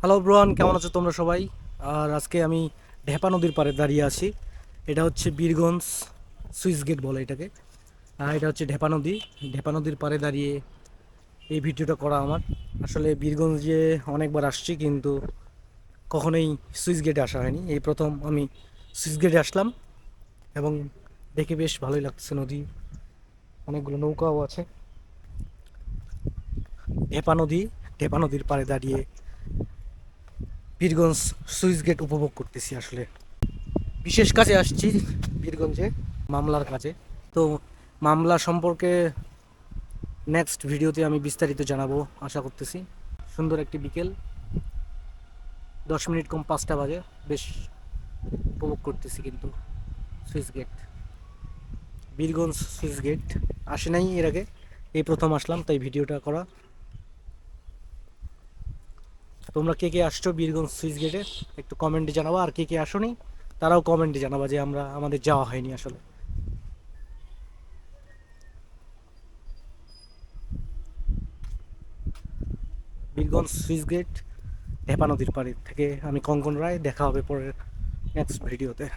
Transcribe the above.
Hello ব্রোয়ান, কেমন আছো তোমরা সবাই? আর আজকে আমি ঢেপা নদীর পাড়ে দাঁড়িয়ে আছি। এটা হচ্ছে বীরগঞ্জ সুইচ গেট বলে এটাকে। আর এটা হচ্ছে ঢেপা নদী। ঢেপা নদীর পাড়ে দাঁড়িয়ে এই ভিডিওটা করা আমার। আসলে বীরগঞ্জে অনেকবার আসছি, কিন্তু কখনোই সুইচ গেটে আসা হয়নি। এই প্রথম আমি সুইচ গেটে আসলাম এবং দেখে বেশ ভালোই লাগছে। নদী, অনেকগুলো নৌকাও আছে। ঢেপা নদী, ঢেপা নদীর পাড়ে দাঁড়িয়ে বীরগঞ্জ সুইচ গেট উপভোগ করতেছি। আসলে বিশেষ কাজে আসছি বীরগঞ্জে, মামলার কাজে। তো মামলা সম্পর্কে নেক্সট ভিডিওতে আমি বিস্তারিত জানাবো আশা করতেছি। সুন্দর একটি বিকেল, 10 মিনিট কম 5টা বাজে। বেশ উপভোগ করতেছি কিন্তু switch gate, Birganj switch gate আসে নাই এর আগে, এই প্রথম আসলাম, তাই ভিডিওটা করা। তোমরা কে কে আসছো বীরগঞ্জ সুইচ গেটে একটু কমেন্টে জানাবা, আর কে কে আসোনি তারাও কমেন্টে জানাবা যে আমাদের যাওয়া হয়নি আসলে। বীরগঞ্জ সুইচ গেট, ঢেপা নদীর পাড়ে থেকে আমি কঙ্কন রায়। দেখা হবে পরের নেক্সট ভিডিওতে।